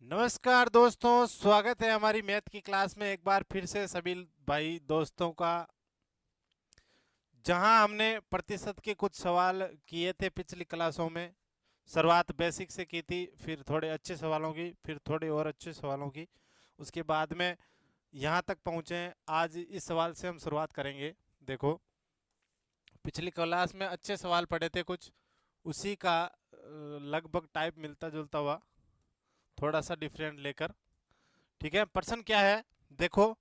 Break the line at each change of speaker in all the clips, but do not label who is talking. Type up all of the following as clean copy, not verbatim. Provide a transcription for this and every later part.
नमस्कार दोस्तों, स्वागत है हमारी मैथ की क्लास में एक बार फिर से सभी भाई दोस्तों का। जहां हमने प्रतिशत के कुछ सवाल किए थे पिछली क्लासों में। शुरुआत बेसिक से की थी, फिर थोड़े अच्छे सवालों की, फिर थोड़े और अच्छे सवालों की। उसके बाद में यहां तक पहुंचे हैं। आज इस सवाल से हम शुरुआत करेंगे। देखो, पिछली क्लास में अच्छे सवाल पढ़े थे कुछ, उसी का लगभग टाइप मिलता जुलता हुआ, थोड़ा सा डिफरेंट लेकर। ठीक है, प्रश्न क्या है देखो।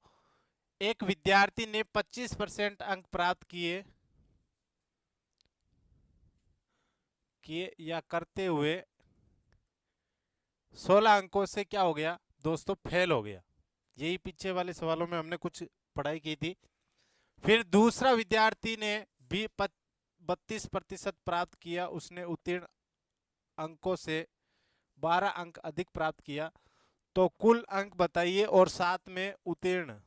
एक विद्यार्थी ने 25% अंक प्राप्त किए किए या करते हुए 16 अंकों से क्या हो गया दोस्तों, फेल हो गया। यही पीछे वाले सवालों में हमने कुछ पढ़ाई की थी। फिर दूसरा विद्यार्थी ने भी 32% प्राप्त किया, उसने उत्तीर्ण अंकों से 12 अंक अधिक प्राप्त किया। तो कुल अंक बताइए और साथ में उत्तीर्ण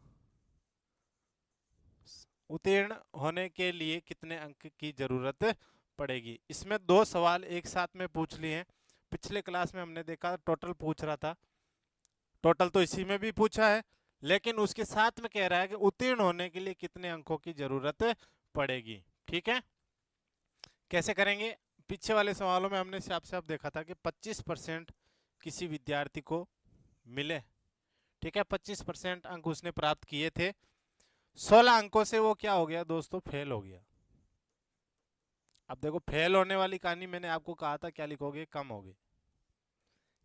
उत्तीर्ण होने के लिए कितने अंक की जरूरत पड़ेगी। इसमें दो सवाल एक साथ में पूछ लिए हैं। पिछले क्लास में हमने देखा टोटल पूछ रहा था, टोटल तो इसी में भी पूछा है, लेकिन उसके साथ में कह रहा है कि उत्तीर्ण होने के लिए कितने अंकों की जरूरत पड़ेगी। ठीक है, कैसे करेंगे। पीछे वाले सवालों में हमने साफ साफ देखा था कि 25% किसी विद्यार्थी को मिले। ठीक है, 25% अंक उसने प्राप्त किए थे, 16 अंकों से वो क्या हो गया दोस्तों, फेल हो गया। अब देखो, फेल होने वाली कहानी मैंने आपको कहा था क्या लिखोगे, कम हो गई।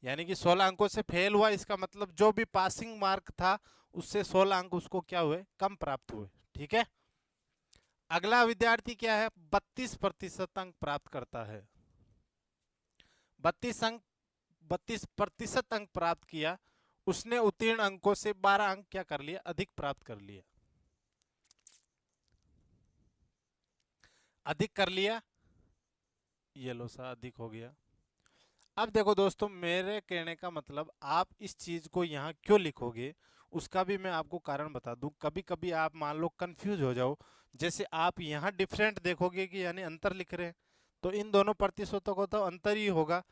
यानी कि 16 अंकों से फेल हुआ, इसका मतलब जो भी पासिंग मार्क था उससे 16 अंक उसको क्या हुए, कम प्राप्त हुए। ठीक है, अगला विद्यार्थी क्या है, 32% अंक प्राप्त करता है। 32% अंक प्राप्त किया, उसने उत्तीर्ण अंकों से 12 अंक क्या कर लिया, अधिक प्राप्त कर लिया। अधिक कर लिया, ये लो सा अधिक हो गया। अब देखो दोस्तों, मेरे कहने का मतलब, आप इस चीज को यहाँ क्यों लिखोगे उसका भी मैं आपको कारण बता दूं। कभी कभी आप मान लो कंफ्यूज हो जाओ, जैसे आप यहाँ डिफरेंट देखोगे कि यानी अंतर लिख रहे हैं, तो इन दोनों प्रतिशतों को तो अंतर ही होगा।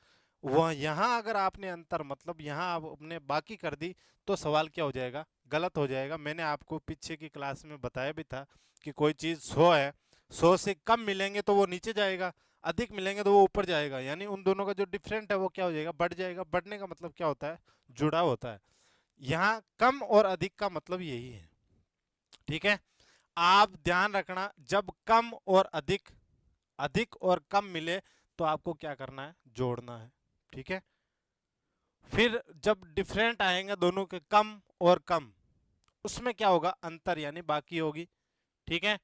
वह यहाँ अगर आपने अंतर मतलब यहाँ आपने बाकी कर दी, तो सवाल क्या हो जाएगा, गलत हो जाएगा। मैंने आपको पीछे की क्लास में बताया भी था कि कोई चीज 100 है, 100 से कम मिलेंगे तो वो नीचे जाएगा, अधिक मिलेंगे तो वो ऊपर जाएगा। यानी उन दोनों का जो डिफरेंट है वो क्या हो जाएगा, बढ़ जाएगा। बढ़ने का मतलब क्या होता है, जुड़ाव होता है। यहाँ कम और अधिक का मतलब यही है। ठीक है, आप ध्यान रखना, जब कम और अधिक, अधिक और कम मिले तो आपको क्या करना है, जोड़ना है। ठीक है, फिर जब डिफरेंट आएंगे दोनों के, कम और कम, उसमें क्या होगा, अंतर यानी बाकी होगी। ठीक है,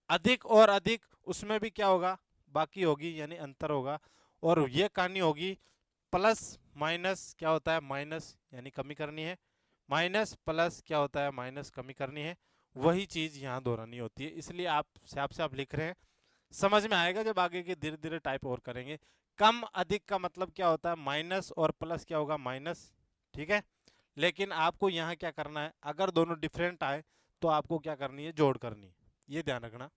अधिक और अधिक, उसमें भी क्या होगा, बाकी होगी यानी अंतर होगा। और ये कहानी होगी प्लस माइनस, क्या होता है माइनस, यानी कमी करनी है। माइनस प्लस क्या होता है, माइनस कमी करनी है। वही चीज यहाँ दोहरानी होती है, इसलिए आप से आप लिख रहे हैं। समझ में आएगा जब आगे के धीरे धीरे टाइप और करेंगे। कम अधिक का मतलब क्या होता है, माइनस और प्लस क्या होगा, माइनस। ठीक है, लेकिन आपको यहाँ क्या करना है, अगर दोनों डिफरेंट आए तो आपको क्या करनी है, जोड़ करनी है। ये ध्यान रखना।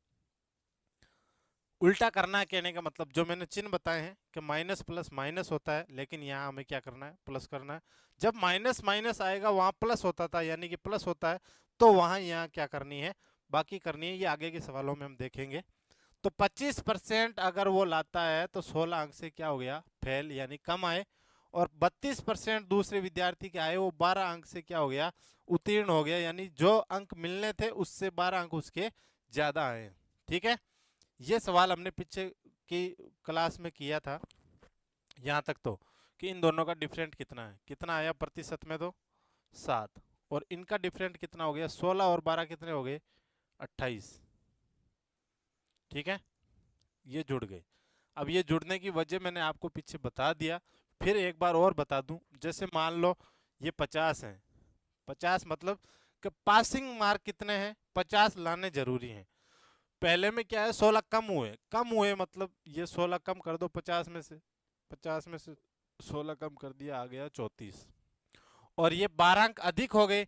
उल्टा करना है कहने का मतलब, जो मैंने चिन्ह बताए हैं कि माइनस प्लस माइनस होता है, लेकिन यहाँ हमें क्या करना है, प्लस करना है। जब माइनस माइनस आएगा, वहां प्लस होता था यानी कि प्लस होता है, तो वहां यहाँ क्या करनी है, बाकी करनी है। ये आगे के सवालों में हम देखेंगे। तो 25% अगर वो लाता है तो 16 अंक से क्या हो गया, फेल यानी कम आए। और 32% दूसरे विद्यार्थी के आए, वो 12 अंक से क्या हो गया, उत्तीर्ण हो गया। यानी जो अंक मिलने थे उससे 12 अंक उसके ज्यादा आए। ठीक है, ये सवाल हमने पीछे की क्लास में किया था। यहाँ तक तो कि इन दोनों का डिफरेंट कितना है, कितना आया प्रतिशत में, तो 7। और इनका डिफरेंट कितना हो गया, 16 और 12 कितने हो गए, 28। ठीक है, ये जुड़ गए। अब ये जुड़ने की वजह मैंने आपको पीछे बता दिया, फिर एक बार और बता दूं। जैसे मान लो ये 50 है, 50 मतलब कि पासिंग मार्क कितने हैं, 50 लाने जरूरी हैं। पहले में क्या है, 16 कम हुए, कम हुए मतलब ये 16 कम कर दो 50 में से, 50 में से 16 कम कर दिया, आ गया 34। और ये 12 अंक अधिक हो गए,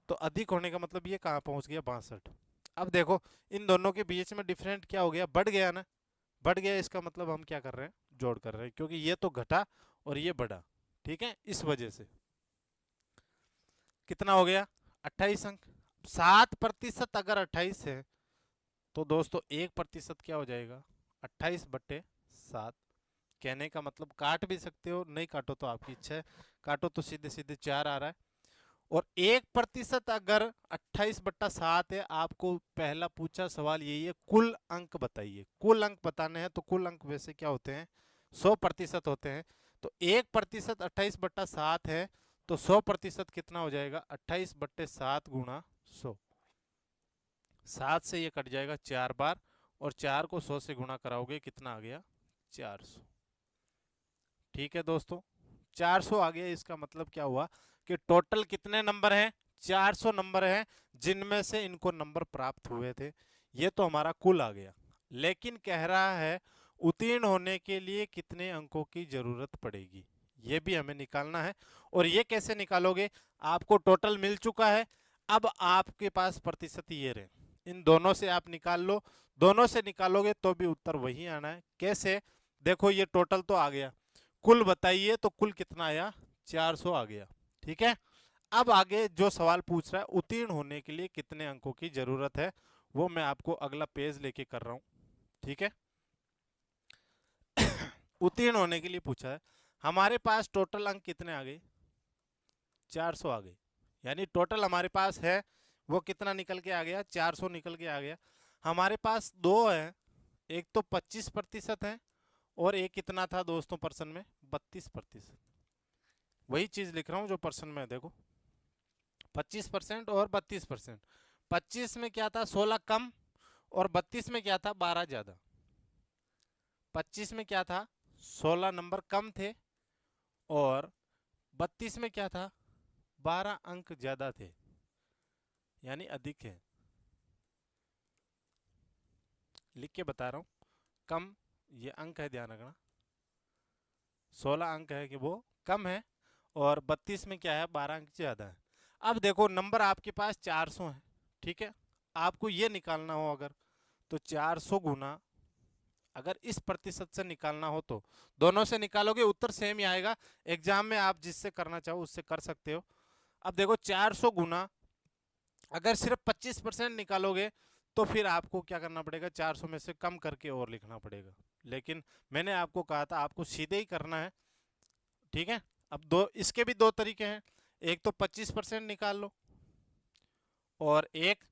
तो अधिक होने का मतलब ये कहाँ पहुंच गया, 62। अब देखो, इन दोनों के बीच में डिफरेंट क्या हो गया, बढ़ गया ना। बढ़ गया, इसका मतलब हम क्या कर रहे हैं, जोड़ कर रहे हैं, क्योंकि ये तो घटा और ये बढ़ा। ठीक है, इस वजह से। कितना हो गया 28 अंक। 7% अगर 28 है तो दोस्तों 1% क्या हो जाएगा 28/7। कहने का मतलब काट भी सकते हो, नहीं काटो तो आपकी इच्छा है, काटो तो सीधे सीधे 4 आ रहा है। और 1% अगर 28/7 है, आपको पहला पूछा सवाल यही है कुल अंक बताइए। कुल अंक बताने हैं तो कुल अंक वैसे क्या होते हैं 100% होते हैं। तो 1% 28/7 है तो 100% कितना हो जाएगा 28/7 गुणा 100। 7 से ये कट जाएगा 4 बार और 4 को 100 से गुणा कराओगे कितना आ गया 400। ठीक है दोस्तों, 400 आ गया। इसका मतलब क्या हुआ कि टोटल कितने नंबर हैं 400 नंबर हैं जिनमें से इनको नंबर प्राप्त हुए थे। ये तो हमारा कुल आ गया। लेकिन कह रहा है उत्तीर्ण होने के लिए कितने अंकों की जरूरत पड़ेगी, ये भी हमें निकालना है। और ये कैसे निकालोगे, आपको टोटल मिल चुका है, अब आपके पास प्रतिशत ये रहे, इन दोनों से आप निकाल लो। दोनों से निकालोगे तो भी उत्तर वही आना है। कैसे, देखो ये टोटल तो आ गया, कुल बताइए तो कुल कितना आया 400 आ गया। ठीक है, अब आगे जो सवाल पूछ रहा है उत्तीर्ण होने के लिए कितने अंकों की जरूरत है, वो मैं आपको अगला पेज लेके कर रहा हूं। ठीक है, उत्तीर्ण होने के लिए पूछा है, हमारे पास टोटल अंक कितने आ गए 400 आ गए। यानी टोटल हमारे पास है वो कितना निकल के आ गया 400 निकल के आ गया। हमारे पास दो है, एक तो 25% है और एक कितना था दोस्तों पर्सन में 32%। वही चीज लिख रहा हूं जो पर्सन में है, देखो 25% और 32%। 25 में क्या था 16 कम और 32 में क्या था 12 ज्यादा। 25 में क्या था 16 नंबर कम थे और 32 में क्या था 12 अंक ज्यादा थे, यानी अधिक है। लिख के बता रहा हूं, कम ये अंक है ध्यान रखना, 16 अंक है कि वो कम है और 32 में क्या है 12 अंक ज्यादा है। अब देखो नंबर आपके पास 400 है, ठीक है, आपको ये निकालना हो अगर तो 400 गुना, अगर इस प्रतिशत से निकालना हो तो दोनों से निकालोगे उत्तर सेम ही आएगा। एग्जाम में आप जिससे करना चाहो उससे कर सकते हो। अब देखो 400 गुना, अगर सिर्फ 25% निकालोगे तो फिर आपको क्या करना पड़ेगा 400 में से कम करके और लिखना पड़ेगा। लेकिन मैंने आपको कहा था आपको सीधे ही करना है। ठीक है, अब दो इसके भी दो तरीके हैं, एक तो 25% निकाल लो और एक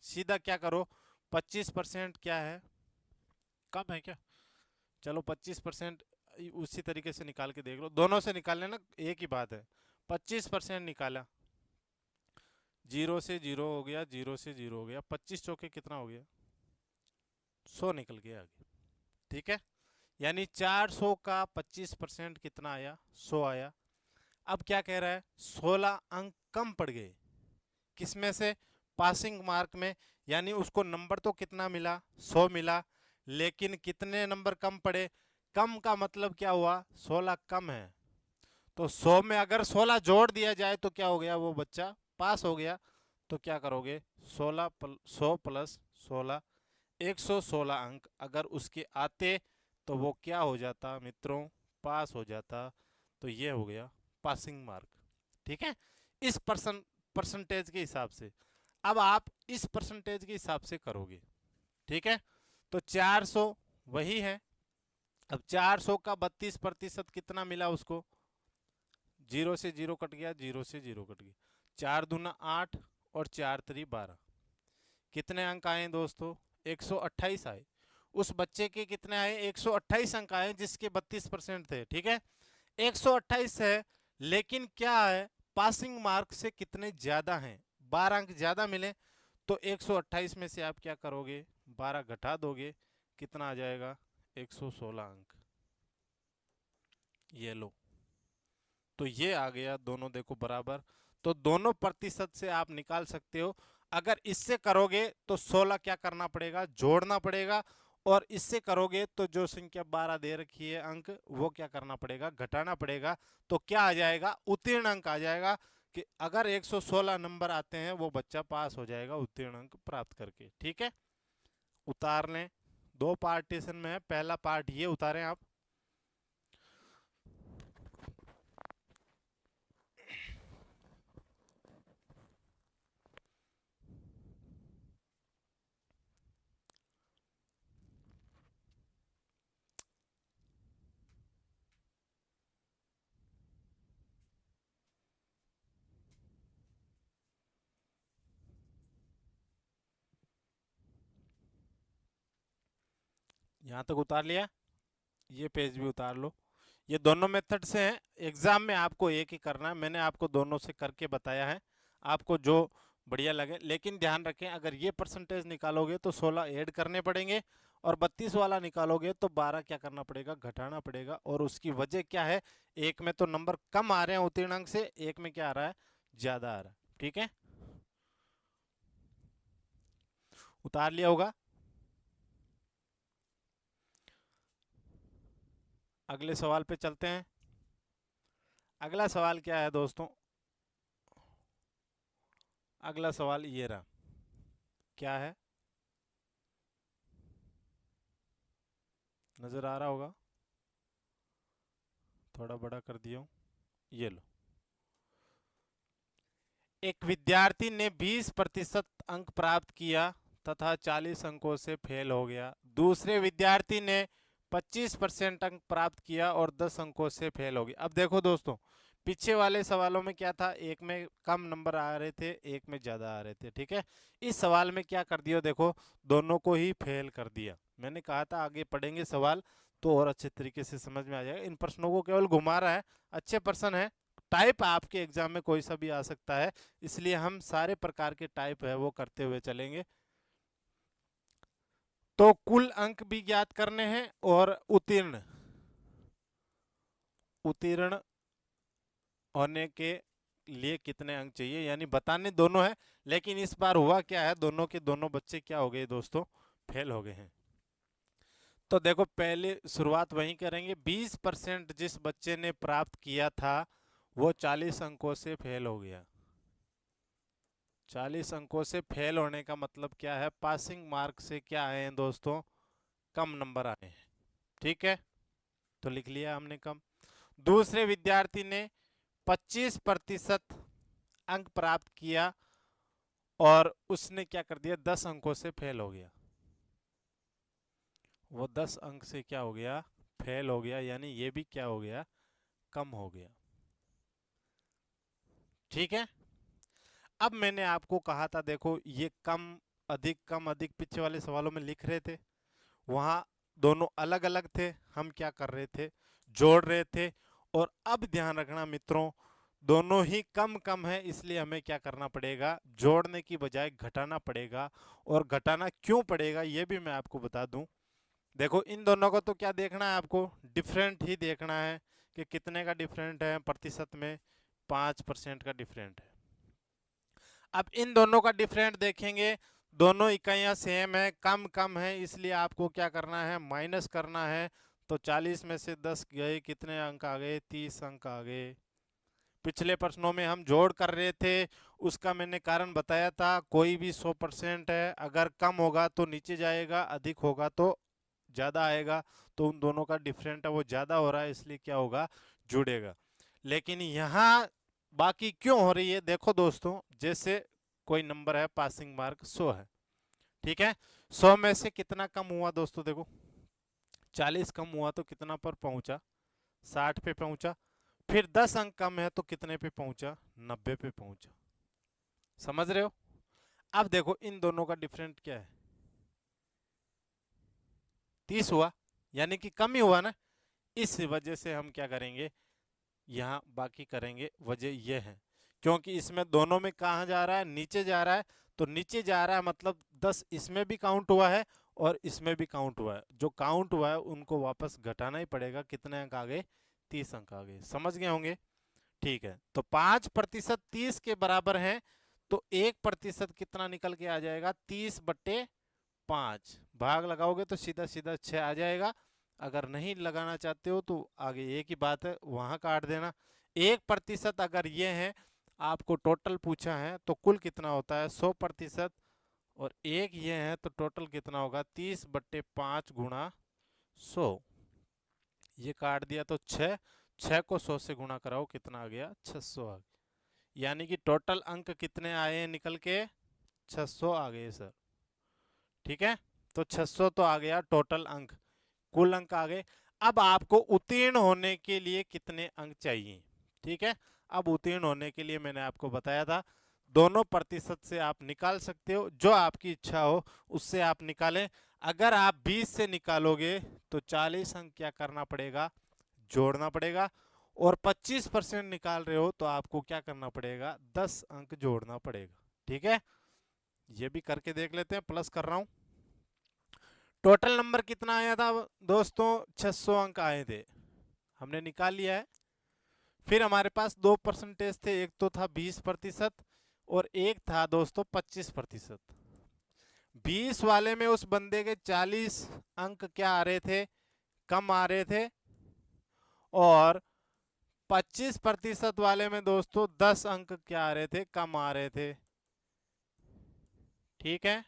सीधा क्या करो 25% क्या है कम है क्या, चलो 25% उसी तरीके से निकाल के देख लो, दोनों से निकाल लेना एक ही बात है। 25% निकाला, जीरो से जीरो हो गया, जीरो से जीरो हो गया, 25 चौके कितना हो गया 100 निकल गया आगे। ठीक है, यानी 400 का 25% कितना आया 100 आया। अब क्या कह रहा है 16 अंक कम पड़ गए, किसमें से पासिंग मार्क में, यानी उसको नंबर तो कितना मिला 100 मिला, लेकिन कितने नंबर कम पड़े, कम का मतलब क्या हुआ 16 कम है, तो 100 में अगर 16 जोड़ दिया जाए तो क्या हो गया वो बच्चा पास हो गया। तो क्या करोगे 100 प्लस 16, 116 अंक अगर उसके आते तो वो क्या हो जाता मित्रों पास हो जाता। तो ये हो गया पासिंग मार्क। ठीक है, इस परसेंटेज के हिसाब से, अब आप इस परसेंटेज के हिसाब से करोगे। ठीक है, तो 400 वही है, अब 400 का 32% कितना मिला उसको, जीरो से जीरो कट गया, जीरो से जीरो कट गया, 4 दूना 8 और 4 3 12, कितने अंक आए दोस्तों 128 आए। उस बच्चे के कितने आए 128 अंक आए जिसके 32% थे। ठीक है, 128 है, लेकिन क्या है पासिंग मार्क से कितने ज्यादा हैं 12 अंक ज्यादा मिले, तो 128 में से आप क्या करोगे 12 घटा दोगे, कितना आ जाएगा 116 अंक। ये लो, तो ये आ गया दोनों देखो बराबर। तो दोनों प्रतिशत से आप निकाल सकते हो। अगर इससे करोगे तो 16 क्या करना पड़ेगा जोड़ना पड़ेगा, और इससे करोगे तो जो संख्या 12 दे रखी है अंक वो क्या करना पड़ेगा घटाना पड़ेगा। तो क्या आ जाएगा उत्तीर्ण अंक आ जाएगा, कि अगर 116 नंबर आते हैं वो बच्चा पास हो जाएगा उत्तीर्ण अंक प्राप्त करके। ठीक है, उतार लें, दो पार्टीशन में है, पहला पार्ट ये उतारें आप, यहाँ तक उतार लिया, ये पेज भी उतार लो। ये दोनों मेथड से हैं, एग्जाम में आपको एक ही करना है, मैंने आपको दोनों से करके बताया है, आपको जो बढ़िया लगे। लेकिन ध्यान रखें, अगर ये परसेंटेज निकालोगे तो 16 ऐड करने पड़ेंगे, और 32 वाला निकालोगे तो 12 क्या करना पड़ेगा, घटाना पड़ेगा। और उसकी वजह क्या है, एक में तो नंबर कम आ रहे हैं उत्तीर्ण अंक से, एक में क्या आ रहा है, ज्यादा आ रहा है। ठीक है, उतार लिया होगा। अगले सवाल पे चलते हैं। अगला सवाल क्या है दोस्तों, अगला सवाल ये रहा, क्या है, नजर आ रहा होगा, थोड़ा बड़ा कर दिया हूं, ये लो। एक विद्यार्थी ने 20% अंक प्राप्त किया तथा 40 अंकों से फेल हो गया। दूसरे विद्यार्थी ने 25% अंक प्राप्त किया और 10 अंकों से फेल हो गया। अब देखो दोस्तों, पीछे वाले सवालों में क्या था, एक में कम नंबर आ रहे थे, एक में ज्यादा आ रहे थे। ठीक है, इस सवाल में क्या कर दिया, देखो दोनों को ही फेल कर दिया। मैंने कहा था आगे पढ़ेंगे सवाल तो और अच्छे तरीके से समझ में आ जाएगा। इन प्रश्नों को केवल घुमा रहा है, अच्छे प्रश्न है, टाइप आपके एग्जाम में कोई सा भी आ सकता है, इसलिए हम सारे प्रकार के टाइप है वो करते हुए चलेंगे। तो कुल अंक भी ज्ञात करने हैं और उत्तीर्ण उत्तीर्ण होने के लिए कितने अंक चाहिए, यानी बताने दोनों है। लेकिन इस बार हुआ क्या है, दोनों के दोनों बच्चे क्या हो गए दोस्तों, फेल हो गए हैं। तो देखो पहले शुरुआत वहीं करेंगे। 20% जिस बच्चे ने प्राप्त किया था वो 40 अंकों से फेल हो गया। 40 अंकों से फेल होने का मतलब क्या है, पासिंग मार्क से क्या आए हैं दोस्तों, कम नंबर आए हैं। ठीक है, तो लिख लिया हमने कम। दूसरे विद्यार्थी ने 25% अंक प्राप्त किया और उसने क्या कर दिया, 10 अंकों से फेल हो गया। वो 10 अंक से क्या हो गया, फेल हो गया, यानी ये भी क्या हो गया, कम हो गया। ठीक है, अब मैंने आपको कहा था, देखो ये कम अधिक पीछे वाले सवालों में लिख रहे थे, वहां दोनों अलग अलग थे, हम क्या कर रहे थे, जोड़ रहे थे। और अब ध्यान रखना मित्रों, दोनों ही कम कम है, इसलिए हमें क्या करना पड़ेगा, जोड़ने की बजाय घटाना पड़ेगा। और घटाना क्यों पड़ेगा ये भी मैं आपको बता दूं। देखो इन दोनों को तो क्या देखना है, आपको डिफरेंट ही देखना है कि कितने का डिफरेंट है, प्रतिशत में 5% का डिफरेंट है। अब इन दोनों का डिफरेंट देखेंगे, दोनों इकाइयां सेम है, कम कम है, इसलिए आपको क्या करना है, माइनस करना है। तो 40 में से 10 गए, कितने अंक आ गए, 30 अंक आ गए। पिछले प्रश्नों में हम जोड़ कर रहे थे, उसका मैंने कारण बताया था, कोई भी 100% है, अगर कम होगा तो नीचे जाएगा, अधिक होगा तो ज्यादा आएगा। तो उन दोनों का डिफरेंट है वो ज्यादा हो रहा है, इसलिए क्या होगा, जुड़ेगा। लेकिन यहाँ बाकी क्यों हो रही है, देखो दोस्तों, जैसे कोई नंबर है, पासिंग मार्क 100 है, ठीक है, 100 में से कितना कम हुआ दोस्तों, देखो 40 कम हुआ तो कितना पर पहुंचा, 60 पे पहुंचा। फिर 10 अंक कम है तो कितने पे पहुंचा, 90 पे पहुंचा। समझ रहे हो। अब देखो इन दोनों का डिफरेंट क्या है, 30 हुआ, यानी कि कम ही हुआ ना। इस वजह से हम क्या करेंगे, यहाँ बाकी करेंगे। वजह यह है क्योंकि इसमें दोनों में कहा जा रहा है, नीचे जा रहा है। तो नीचे जा रहा है मतलब 10 इसमें भी काउंट हुआ है और इसमें भी काउंट हुआ है, जो काउंट हुआ है उनको वापस घटाना ही पड़ेगा। कितने अंक आ गए, 30 अंक आ गए, समझ गए होंगे। ठीक है, तो 5% 30 के बराबर है, तो 1% कितना निकल के आ जाएगा, 30/5। भाग लगाओगे तो सीधा सीधा 6 आ जाएगा। अगर नहीं लगाना चाहते हो तो आगे एक ही बात है, वहां काट देना। 1% अगर ये है, आपको टोटल पूछा है तो कुल कितना होता है, 100%। और एक ये है तो टोटल कितना होगा, 30/5 गुणा 100। ये काट दिया तो 6, 6 को 100 से गुणा कराओ, कितना आ गया, 600 आ गया। यानी कि टोटल अंक कितने आए निकल के, 600 आ गए सर। ठीक है, तो 600 तो आ गया टोटल अंक, कुल अंक आ गए। अब आपको उत्तीर्ण होने के लिए कितने अंक चाहिए, ठीक है। अब उत्तीर्ण होने के लिए मैंने आपको बताया था, दोनों प्रतिशत से आप निकाल सकते हो, जो आपकी इच्छा हो उससे आप निकालें। अगर आप 20 से निकालोगे तो 40 अंक क्या करना पड़ेगा, जोड़ना पड़ेगा। और 25% निकाल रहे हो तो आपको क्या करना पड़ेगा, 10 अंक जोड़ना पड़ेगा। ठीक है, ये भी करके देख लेते हैं, प्लस कर रहा हूं। टोटल नंबर कितना आया था दोस्तों, 600 अंक आए थे, हमने निकाल लिया है। फिर हमारे पास दो परसेंटेज थे, एक तो था 20% और एक था दोस्तों 25%। 20 वाले में उस बंदे के 40 अंक क्या आ रहे थे, कम आ रहे थे। और 25% वाले में दोस्तों 10 अंक क्या आ रहे थे, कम आ रहे थे। ठीक है,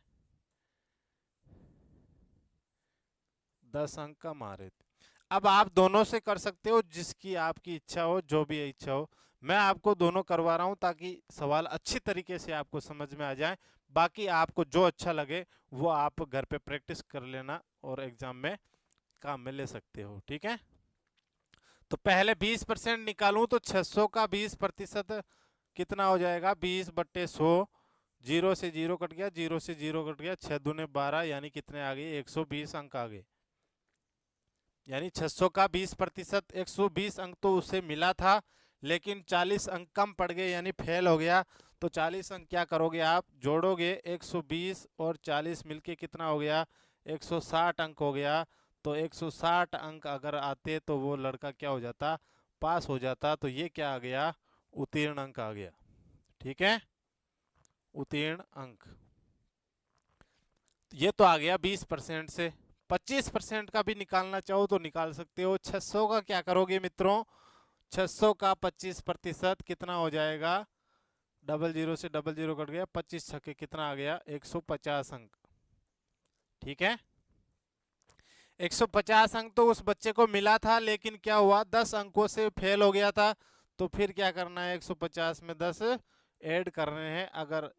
10 अंक कम आ रहे थे। अब आप दोनों से कर सकते हो, जिसकी आपकी इच्छा हो, जो भी इच्छा हो। मैं आपको दोनों करवा रहा हूं ताकि सवाल अच्छी तरीके से आपको समझ में आ जाए। बाकी आपको जो अच्छा लगे वो आप घर पे प्रैक्टिस कर लेना और एग्जाम में काम में ले सकते हो। ठीक है, तो पहले 20% निकालूं तो 600 का 20% कितना हो जाएगा, 20/100। जीरो से जीरो कट गया, जीरो से जीरो कट गया, 6 दूने 12, यानी कितने आ गए, 120 अंक आ गए। यानी 600 का 20%, 120 अंक तो उसे मिला था, लेकिन 40 अंक कम पड़ गए यानी फेल हो गया। तो 40 अंक क्या करोगे आप, जोड़ोगे, 120 और 40 मिलके कितना हो गया, 160 अंक हो गया। तो 160 अंक अगर आते तो वो लड़का क्या हो जाता, पास हो जाता। तो ये क्या आ गया, उत्तीर्ण अंक आ गया। ठीक है, उत्तीर्ण अंक ये तो आ गया 20% से। 25% का भी निकालना चाहो तो निकाल सकते हो। 600 का क्या करोगे मित्रों, 600 का 25% कितना हो जाएगा, डबल जीरो से डबल जीरो कट गया, 25 छक्के कितना आ गया, 150 अंक। ठीक है, 150 अंक तो उस बच्चे को मिला था, लेकिन क्या हुआ, 10 अंकों से फेल हो गया था। तो फिर क्या करना है, 150 में 10 ऐड करने हैं। अगर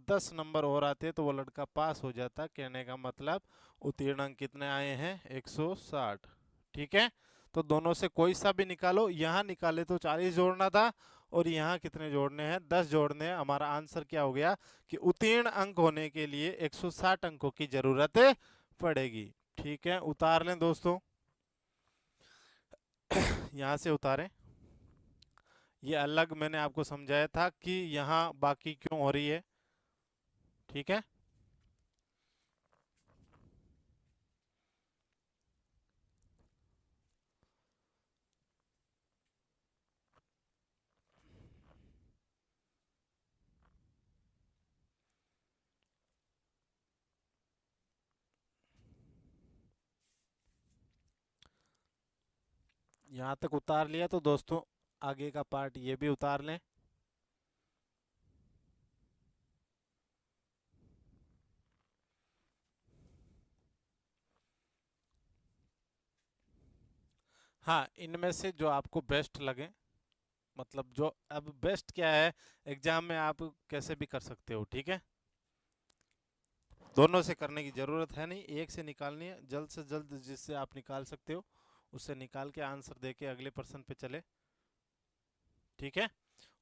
10 नंबर और आते तो वो लड़का पास हो जाता। कहने का मतलब उत्तीर्ण अंक कितने आए हैं, 160। ठीक है, तो दोनों से कोई सा भी निकालो। यहाँ निकाले तो 40 जोड़ना था और यहाँ कितने जोड़ने हैं, 10 जोड़ने हैं। हमारा आंसर क्या हो गया कि उत्तीर्ण अंक होने के लिए 160 अंकों की जरूरत पड़ेगी। ठीक है, उतार लें दोस्तों, यहाँ से उतारें। ये अलग मैंने आपको समझाया था कि यहाँ बाकी क्यों हो रही है। ठीक है, यहाँ तक उतार लिया तो दोस्तों आगे का पार्ट ये भी उतार लें। हाँ, इनमें से जो आपको बेस्ट लगे, मतलब जो अब बेस्ट क्या है, एग्जाम में आप कैसे भी कर सकते हो। ठीक है, दोनों से करने की जरूरत है नहीं, एक से निकालनी है। जल्द से जल्द जिससे आप निकाल सकते हो उससे निकाल के आंसर दे के अगले प्रश्न पे चले। ठीक है,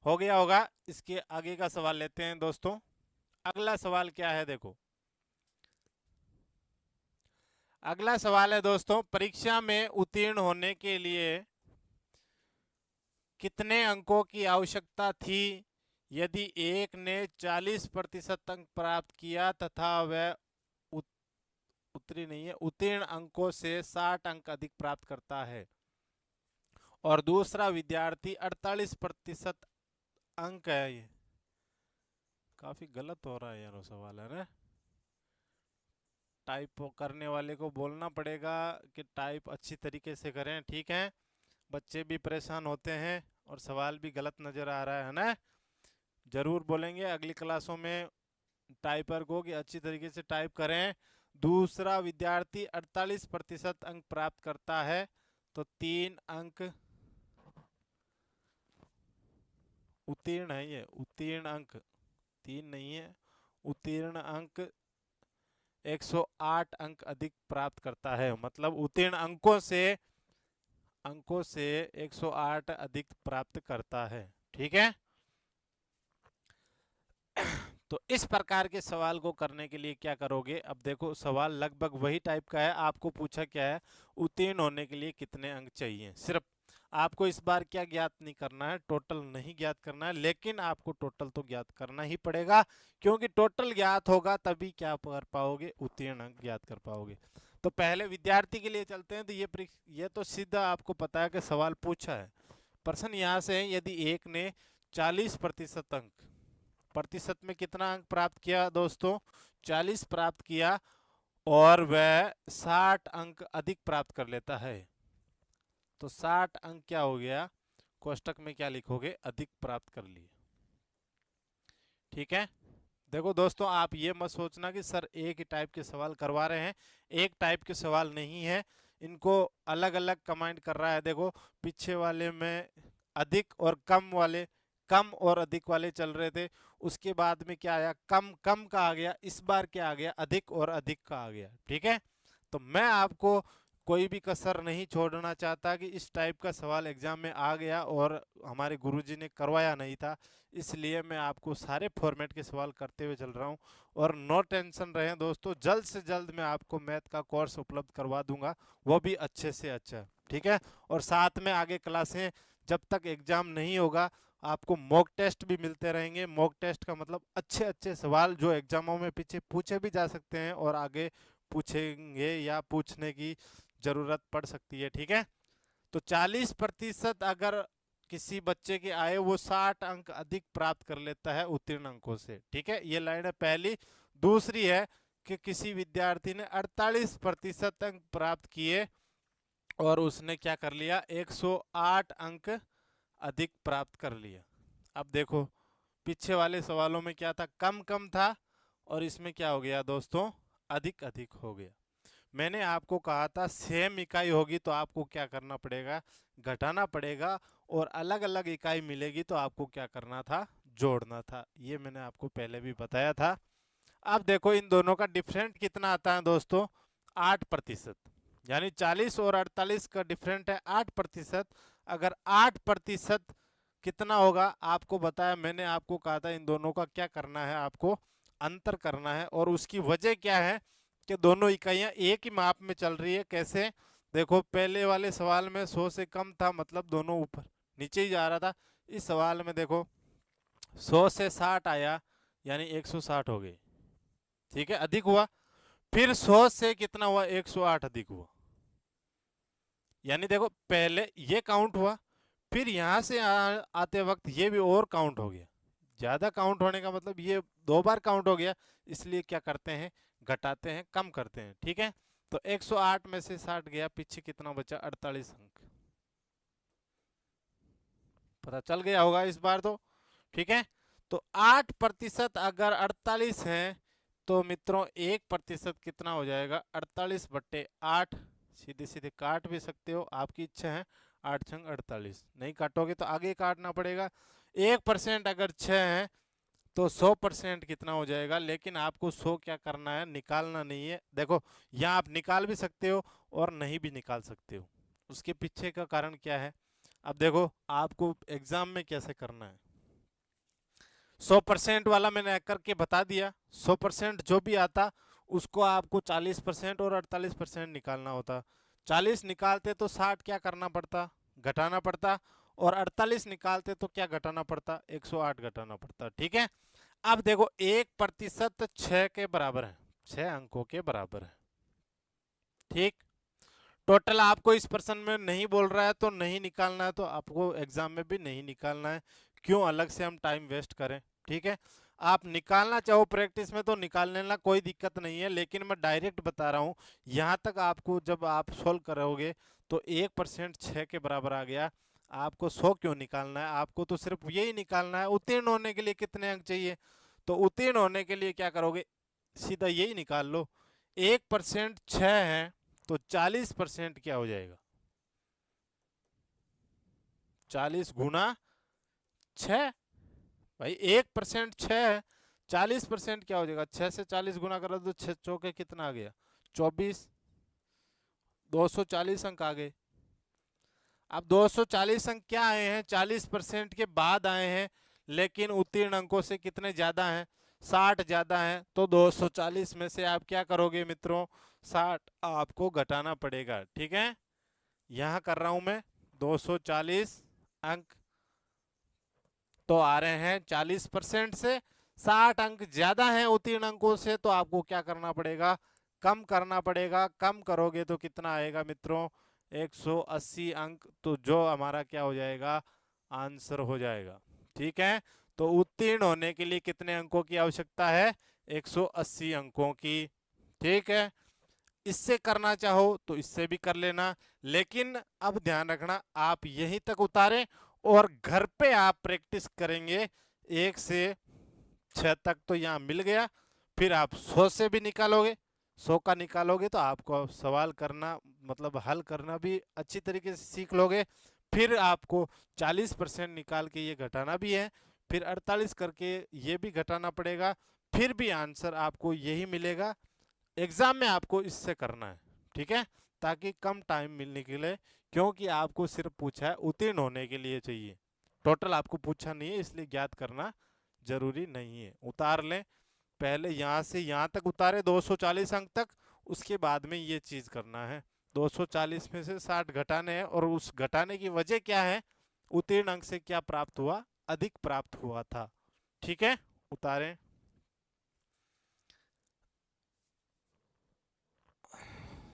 हो गया होगा। इसके आगे का सवाल लेते हैं दोस्तों। अगला सवाल क्या है, देखो अगला सवाल है दोस्तों, परीक्षा में उत्तीर्ण होने के लिए कितने अंकों की आवश्यकता थी यदि एक ने 40% अंक प्राप्त किया तथा वह उत्तीर्ण नहीं है, उत्तीर्ण अंकों से 60 अंक अधिक प्राप्त करता है, और दूसरा विद्यार्थी 48% अंक है। ये काफी गलत हो रहा है यार, वो सवाल है ना। टाइप करने वाले को बोलना पड़ेगा कि टाइप अच्छी तरीके से करें। ठीक है, बच्चे भी परेशान होते हैं और सवाल भी गलत नजर आ रहा है ना। जरूर बोलेंगे अगली क्लासों में टाइपर को कि अच्छी तरीके से टाइप करें। दूसरा विद्यार्थी 48% अंक प्राप्त करता है तो 3 अंक उत्तीर्ण है। ये उत्तीर्ण अंक 3 नहीं है, उत्तीर्ण अंक 108 अंक अधिक प्राप्त करता है। मतलब उत्तीर्ण अंकों से 108 अधिक प्राप्त करता है। ठीक है, तो इस प्रकार के सवाल को करने के लिए क्या करोगे, अब देखो सवाल लगभग वही टाइप का है। आपको पूछा क्या है, उत्तीर्ण होने के लिए कितने अंक चाहिए। सिर्फ आपको इस बार क्या ज्ञात नहीं करना है, टोटल नहीं ज्ञात करना है, लेकिन आपको टोटल तो ज्ञात करना ही पड़ेगा, क्योंकि टोटल ज्ञात होगा तभी क्या कर पाओगे, उत्तीर्ण अंक ज्ञात कर पाओगे। तो पहले विद्यार्थी के लिए चलते हैं। तो ये तो सीधा आपको पता है कि सवाल पूछा है। प्रश्न यहाँ से है, यदि एक ने 40% अंक, प्रतिशत में कितना अंक प्राप्त किया दोस्तों, 40 प्राप्त किया, और वह 60 अंक अधिक प्राप्त कर लेता है, तो 60 अंक क्या हो गया, कोष्टक में क्या लिखोगे, अधिक प्राप्त कर लिए। ठीक है। देखो दोस्तों, आप ये मत सोचना कि सर एक ही टाइप के सवाल करवा रहे हैं, एक टाइप के सवाल नहीं है, इनको अलग अलग कमांड कर रहा है। देखो पीछे वाले में अधिक और कम वाले, कम और अधिक वाले चल रहे थे, उसके बाद में क्या आया, कम कम का आ गया, इस बार क्या आ गया, अधिक और अधिक का आ गया। ठीक है। तो मैं आपको कोई भी कसर नहीं छोड़ना चाहता कि इस टाइप का सवाल एग्जाम में आ गया और हमारे गुरुजी ने करवाया नहीं था, इसलिए मैं आपको सारे फॉर्मेट के सवाल करते हुए चल रहा हूं। और नो टेंशन रहें दोस्तों, जल्द से जल्द मैं आपको मैथ का कोर्स उपलब्ध करवा दूंगा, वो भी अच्छे से अच्छा। ठीक है। और साथ में आगे क्लासें, जब तक एग्जाम नहीं होगा आपको मॉक टेस्ट भी मिलते रहेंगे। मॉक टेस्ट का मतलब अच्छे अच्छे सवाल जो एग्जामों में पीछे पूछे भी जा सकते हैं और आगे पूछेंगे या पूछने की जरूरत पड़ सकती है। ठीक है। तो 40% अगर किसी बच्चे के आए, वो 60 अंक अधिक प्राप्त कर लेता है उत्तीर्ण अंकों से। ठीक है, ये लाइन है पहली। दूसरी है कि किसी विद्यार्थी ने 48% अंक प्राप्त किए और उसने क्या कर लिया, 108 अंक अधिक प्राप्त कर लिया। अब देखो पीछे वाले सवालों में क्या था, कम कम था, और इसमें क्या हो गया दोस्तों, अधिक अधिक हो गया। मैंने आपको कहा था सेम इकाई होगी तो आपको क्या करना पड़ेगा, घटाना पड़ेगा, और अलग अलग इकाई मिलेगी तो आपको क्या करना था, जोड़ना था। ये मैंने आपको पहले भी बताया था। अब देखो इन दोनों का डिफरेंट कितना आता है दोस्तों, 8%। यानी 40 और 48 का डिफरेंट है 8%। अगर 8% कितना होगा, आपको बताया, मैंने आपको कहा था इन दोनों का क्या करना है, आपको अंतर करना है। और उसकी वजह क्या है कि दोनों इकाइयां एक ही माप में चल रही है। कैसे, देखो पहले वाले सवाल में 100 से कम था, मतलब दोनों ऊपर नीचे ही जा रहा था। इस सवाल में देखो 100 से 60 आया, यानी 160 हो गई। ठीक है, अधिक हुआ। फिर 100 से कितना हुआ, 108 अधिक हुआ। यानी देखो पहले ये काउंट हुआ, फिर यहां से आते वक्त ये भी और काउंट हो गया। ज्यादा काउंट होने का मतलब ये 2 बार काउंट हो गया, इसलिए क्या करते हैं, घटाते हैं, कम करते हैं। ठीक है। तो 108 में से 60 गया, पीछे कितना बचा, 48 अंक। पता चल गया होगा इस बार तो। ठीक है। तो 8% अगर 48 है तो मित्रों 1% कितना हो जाएगा, 48/8। सीधे सीधे काट भी सकते हो, आपकी इच्छा है। 8 छंग 48, नहीं काटोगे तो आगे काटना पड़ेगा। 1% अगर 6 है तो 100% कितना हो जाएगा, लेकिन आपको 100 क्या करना है, निकालना नहीं है। देखो यहाँ आप निकाल भी सकते हो और नहीं भी निकाल सकते हो, उसके पीछे का कारण क्या है। अब देखो आपको एग्जाम में कैसे करना है, 100% वाला मैंने करके बता दिया। 100% जो भी आता उसको आपको 40% और 48% निकालना होता। 40 निकालते तो 60 क्या करना पड़ता, घटाना पड़ता, और 48 निकालते तो क्या घटाना पड़ता, 108 घटाना पड़ता। ठीक है। अब देखो 1% 6 के बराबर है, 6 अंकों के बराबर है। ठीक। टोटल आपको इस प्रश्न में नहीं बोल रहा है तो नहीं निकालना है, तो आपको एग्जाम में भी नहीं निकालना है। क्यों अलग से हम टाइम वेस्ट करें। ठीक है। आप निकालना चाहो प्रैक्टिस में तो निकाल लेना, कोई दिक्कत नहीं है, लेकिन मैं डायरेक्ट बता रहा हूं यहां तक आपको जब आप सोल्व करोगे तो 1% 6 के बराबर आ गया। आपको 100 क्यों निकालना है, आपको तो सिर्फ यही निकालना है उत्तीर्ण होने के लिए कितने अंक चाहिए। तो उत्तीर्ण होने के लिए क्या करोगे, सीधा यही निकाल लो। 1% 6 है तो 40% क्या हो जाएगा, 40 गुना 6। भाई 1% 6 है, 40% क्या हो जाएगा, 6 से 40 गुना करो तो 6 चौके कितना आ गया, 24। 240 अंक आ गए। अब 240 अंक क्या आए हैं, 40% के बाद आए हैं, लेकिन उत्तीर्ण अंकों से कितने ज्यादा हैं, 60 ज्यादा है तो 240 में से आप क्या करोगे मित्रों, 60 आपको घटाना पड़ेगा। ठीक है, यहां कर रहा हूं मैं 240 अंक तो आ रहे हैं 40% से। 60 अंक ज्यादा हैं उत्तीर्ण अंकों से तो आपको क्या करना पड़ेगा, कम करना पड़ेगा। कम करोगे तो कितना आएगा मित्रों, 180 अंक। तो जो हमारा क्या हो जाएगा, आंसर हो जाएगा। ठीक है, तो उत्तीर्ण होने के लिए कितने अंकों की आवश्यकता है, 180 अंकों की। ठीक है, इससे करना चाहो तो इससे भी कर लेना, लेकिन अब ध्यान रखना आप यहीं तक उतारें और घर पे आप प्रैक्टिस करेंगे। 1 से 6 तक तो यहाँ मिल गया, फिर आप 100 से भी निकालोगे, 100 का निकालोगे तो आपको सवाल करना मतलब हल करना भी अच्छी तरीके से सीख लोगे। फिर आपको 40% निकाल के ये घटाना भी है, फिर 48 करके ये भी घटाना पड़ेगा, फिर भी आंसर आपको यही मिलेगा। एग्जाम में आपको इससे करना है। ठीक है, ताकि कम टाइम मिलने के लिए, क्योंकि आपको सिर्फ पूछा है उत्तीर्ण होने के लिए चाहिए, टोटल आपको पूछा नहीं है, इसलिए ज्ञात करना जरूरी नहीं है। उतार लें, पहले यहाँ से यहाँ तक उतारे 240 अंक तक, उसके बाद में ये चीज करना है। 240 में से 60 घटाने हैं और उस घटाने की वजह क्या है, उत्तीर्ण अंक से क्या प्राप्त हुआ, अधिक प्राप्त हुआ था। ठीक है, उतारें।